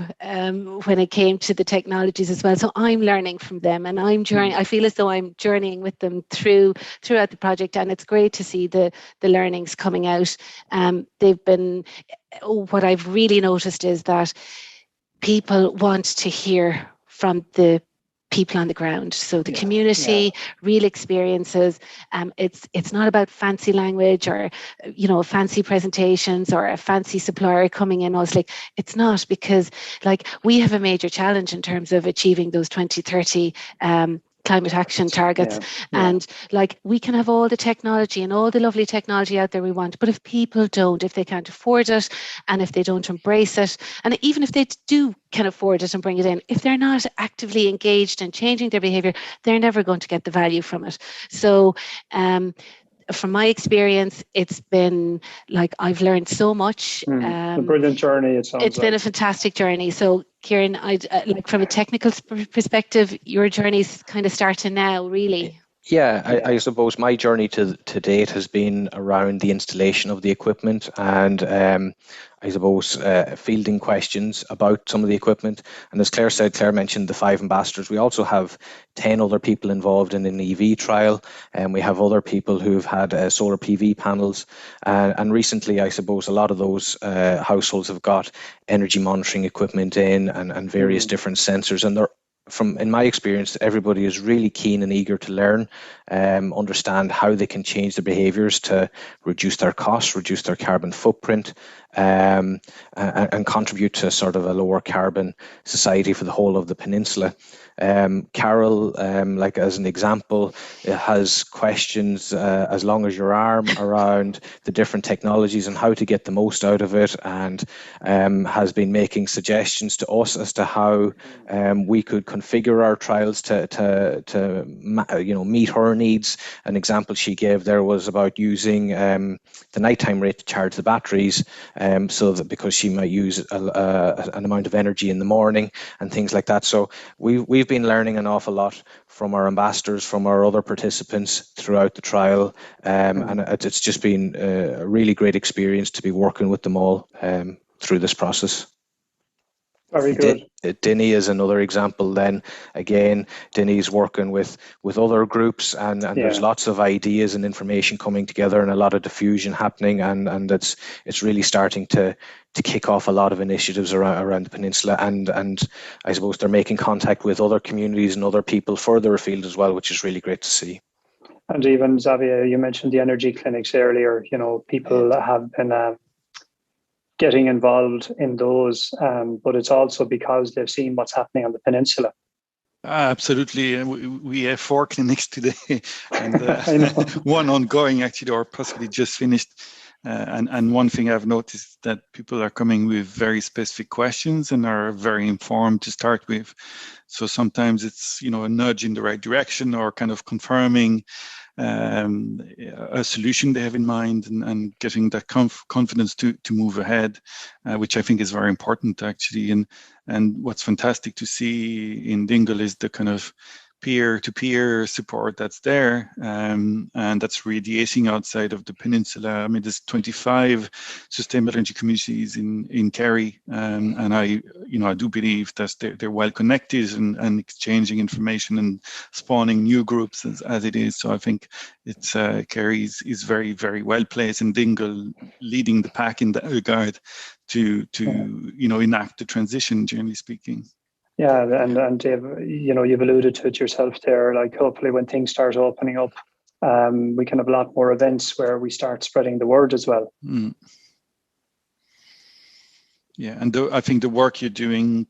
when it came to the technologies as well. So I'm learning from them, and I feel as though I'm journeying with them throughout the project, and it's great to see the learnings coming out. They've been, what I've really noticed is that people want to hear from the people on the ground, so the community, real experiences. It's not about fancy language or fancy presentations or a fancy supplier coming in. It's not, because like, we have a major challenge in terms of achieving those 2030 climate action targets, and like, we can have all the technology and all the lovely technology out there we want, but if people don't, if they can't afford it, and if they don't embrace it, and even if they can afford it and bring it in, if they're not actively engaged in changing their behavior, they're never going to get the value from it. So from my experience, it's been like, I've learned so much. A brilliant journey. It's been a fantastic journey. So Ciaran, like, from a technical perspective, your journey's kind of starting now, really. Yeah, I suppose my journey to date has been around the installation of the equipment, and I suppose fielding questions about some of the equipment. And as Claire said, Claire mentioned the 5 ambassadors. We also have 10 other people involved in an EV trial, and we have other people who've had solar PV panels. And recently, I suppose, a lot of those households have got energy monitoring equipment in, and various different sensors, and they're, in my experience, everybody is really keen and eager to learn, understand how they can change their behaviours to reduce their costs, reduce their carbon footprint, and contribute to sort of a lower carbon society for the whole of the peninsula. Carol, like as an example, has questions as long as your arm around the different technologies and how to get the most out of it, and has been making suggestions to us as to how we could configure our trials to meet her needs. An example she gave there was about using the nighttime rate to charge the batteries, so that because she might use an amount of energy in the morning and things like that. So we've been learning an awful lot from our ambassadors, from our other participants throughout the trial, and it's just been a really great experience to be working with them all through this process. Very good. Dinny is another example then. Again, Dinny's working with other groups, and there's lots of ideas and information coming together and a lot of diffusion happening, and it's really starting to kick off a lot of initiatives around the peninsula, and I suppose they're making contact with other communities and other people further afield as well, which is really great to see. And even, Xavier, you mentioned the energy clinics earlier. People have been getting involved in those, but it's also because they've seen what's happening on the peninsula. Absolutely. We have 4 clinics today, and one ongoing actually, or possibly just finished. And one thing I've noticed that people are coming with very specific questions and are very informed to start with. So sometimes it's, a nudge in the right direction or kind of confirming a solution they have in mind, and getting that confidence to move ahead, which I think is very important actually. And what's fantastic to see in Dingle is the kind of peer-to-peer support that's there, and that's radiating outside of the peninsula. I mean, there's 25 sustainable energy communities in Kerry, and I do believe that they're well connected and exchanging information and spawning new groups as it is. So I think it's Kerry is very, very well placed, and Dingle leading the pack in that regard to enact the transition, generally speaking. Yeah, and Dave, you've alluded to it yourself there. Like, hopefully, when things start opening up, we can have a lot more events where we start spreading the word as well. Mm. Yeah, and I think the work you're doing,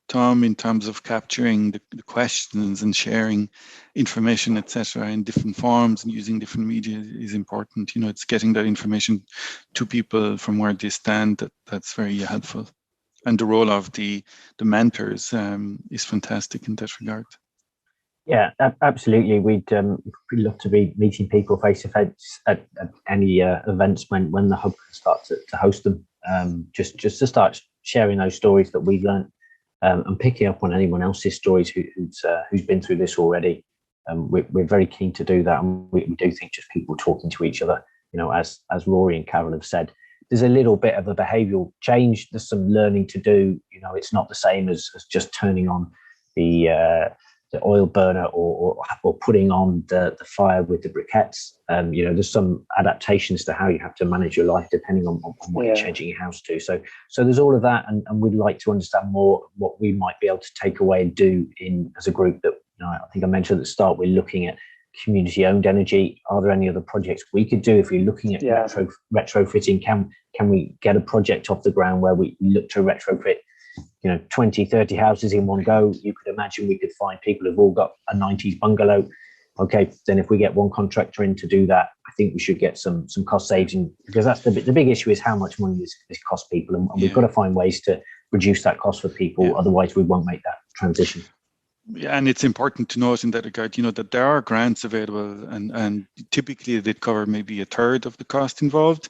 Tom, in terms of capturing the questions and sharing information, etc., in different forms and using different media is important. It's getting that information to people from where they stand. That's very helpful. And the role of the mentors is fantastic in that regard. Yeah, absolutely. We'd love to be meeting people face to face at any events when the hub starts to host them. Just to start sharing those stories that we've learned, and picking up on anyone else's stories who's been through this already. We're very keen to do that, and we do think just people talking to each other. As Rory and Carol have said, there's a little bit of a behavioural change. There's some learning to do. It's not the same as just turning on the oil burner or putting on the fire with the briquettes. There's some adaptations to how you have to manage your life depending on what you're changing your house to. So there's all of that, and we'd like to understand more what we might be able to take away and do as a group. That I think I mentioned at the start, we're looking at community-owned energy. Are there any other projects we could do if you're looking at retrofitting? Can we get a project off the ground where we look to retrofit 20, 30 houses in one go? You could imagine we could find people who've all got a 90s bungalow. Okay, then if we get one contractor in to do that, I think we should get some cost savings, because that's the big issue, is how much money this costs people, and we've got to find ways to reduce that cost for people. Otherwise we won't make that transition. Yeah, and it's important to note in that regard, that there are grants available, and typically they cover maybe a third of the cost involved,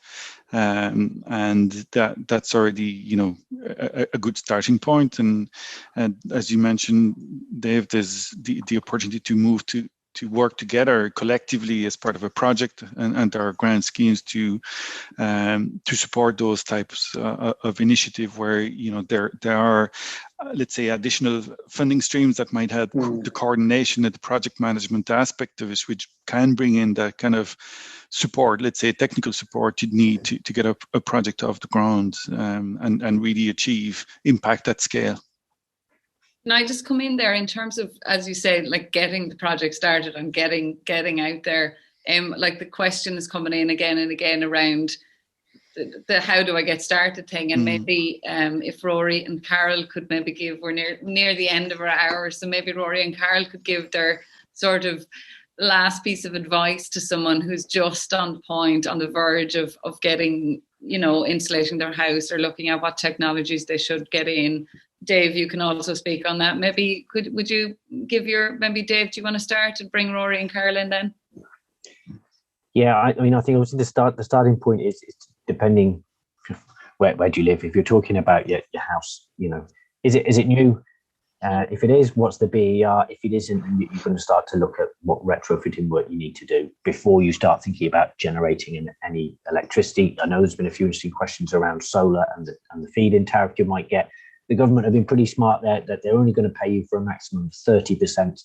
and that's already a good starting point. And as you mentioned, Dave, there's the opportunity to move to work together collectively as part of a project, and there are grant schemes to support those types of initiative where there are, let's say, additional funding streams that might help the coordination and the project management aspect of it, which can bring in that kind of support, let's say technical support you'd need to get a project off the ground, and really achieve impact at scale. Can I just come in there in terms of, as you say, like getting the project started and getting out there? Like the question is coming in again and again around the how do I get started thing, and maybe if Rory and Carol could maybe give, we're near the end of our hour, so maybe Rory and Carol could give their sort of last piece of advice to someone who's just on the point, on the verge of getting, insulating their house or looking at what technologies they should get in. Dave, you can also speak on that. Maybe would you give maybe Dave, do you want to start and bring Rory and Carol in then? Yeah, I think obviously the starting point is depending where do you live. If you're talking about your house, is it new? If it is, what's the BER? If it isn't, you're going to start to look at what retrofitting work you need to do before you start thinking about generating any electricity. I know there's been a few interesting questions around solar and the feed-in tariff you might get. The government have been pretty smart there, that they're only going to pay you for a maximum of 30%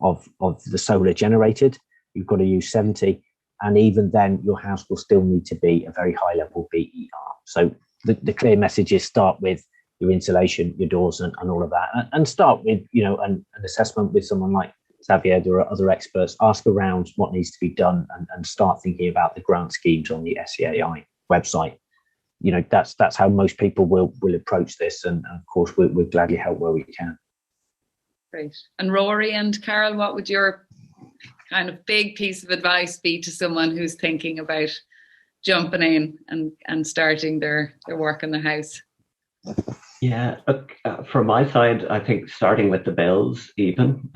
of the solar generated. You've got to use 70%. And even then, your house will still need to be a very high level BER. So the clear message is start with your insulation, your doors and all of that. And start with, an assessment with someone like Xavier. There are other experts. Ask around what needs to be done and start thinking about the grant schemes on the SEAI website. That's how most people will approach this. And of course, we'll gladly help where we can. Great. And Rory and Carol, what would your kind of big piece of advice be to someone who's thinking about jumping in and starting their work in the house? Yeah, look, from my side, I think starting with the bills even,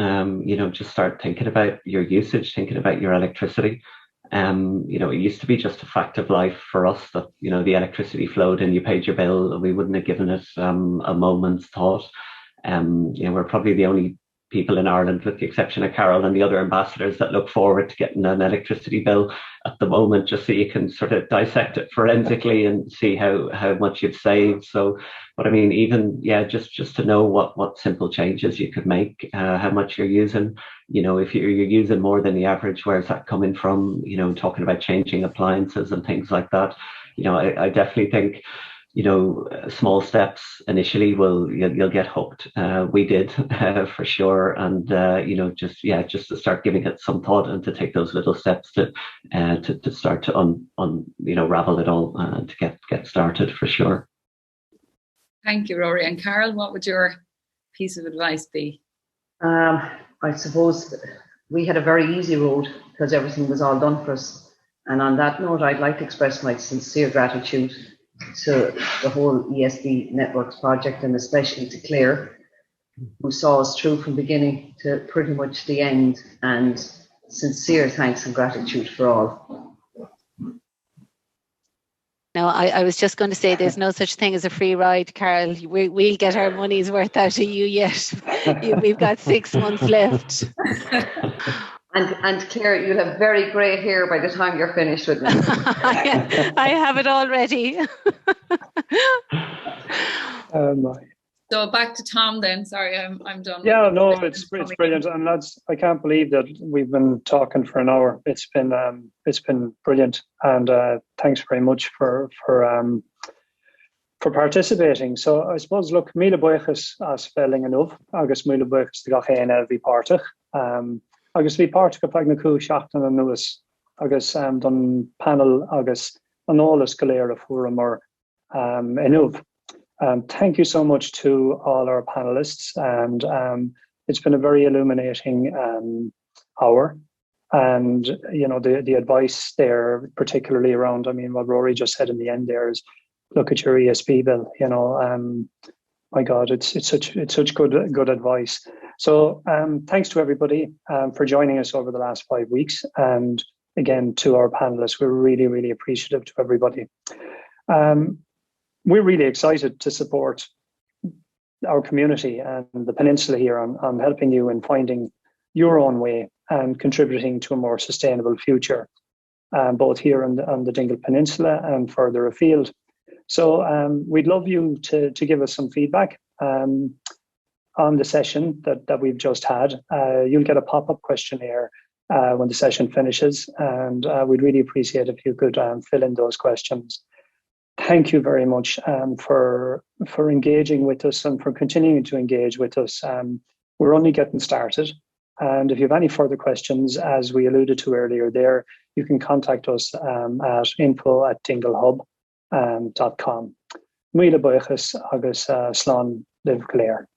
just start thinking about your usage, thinking about your electricity. It used to be just a fact of life for us that, the electricity flowed and you paid your bill and we wouldn't have given it a moment's thought. We're probably the only people in Ireland, with the exception of Carol and the other ambassadors, that look forward to getting an electricity bill at the moment, just so you can sort of dissect it forensically and see how much you've saved. So, but I mean, even, just to know what simple changes you could make, how much you're using, if you're using more than the average, where's that coming from? Talking about changing appliances and things like that. I definitely think, small steps initially you'll get hooked. We did for sure, and just to start giving it some thought and to take those little steps to start to unravel it all to get started for sure. Thank you, Rory. And Carol, what would your piece of advice be? I suppose we had a very easy road because everything was all done for us. And on that note, I'd like to express my sincere gratitude to the whole ESB Networks project, and especially to Claire, who saw us through from beginning to pretty much the end, and sincere thanks and gratitude for all. No, I was just going to say there's no such thing as a free ride, Carol. We'll get our money's worth out of you yet. We've got 6 months left. And Claire, you'll have very grey hair by the time you're finished with me. I have it already. So back to Tom then. Sorry, I'm done. Yeah, no, it's brilliant. And lads, I can't believe that we've been talking for an hour. It's been brilliant. And thanks very much for participating. So I suppose, look, míle buíochas as spelling enough. Agus míle buíochas de gachéin elvi partach. Agus bhí páirteach go paig na cú seachtain an nuas agus don panel agus an ólas go léir a fúram or inúv. Thank you so much to all our panelists, and it's been a very illuminating hour. And the advice there, particularly around, what Rory just said in the end there is, look at your ESB bill. My God, it's such good advice. So thanks to everybody for joining us over the last 5 weeks, and again to our panelists, we're really, really appreciative to everybody. We're really excited to support our community and the peninsula here on helping you in finding your own way and contributing to a more sustainable future, both here on the Dingle Peninsula and further afield. So we'd love you to give us some feedback on the session that we've just had. You'll get a pop-up questionnaire when the session finishes, and we'd really appreciate if you could fill in those questions. Thank you very much for engaging with us and for continuing to engage with us. We're only getting started. And if you have any further questions, as we alluded to earlier there, you can contact us at info@dinglehub.com. Míle buchas agus slán libh léir.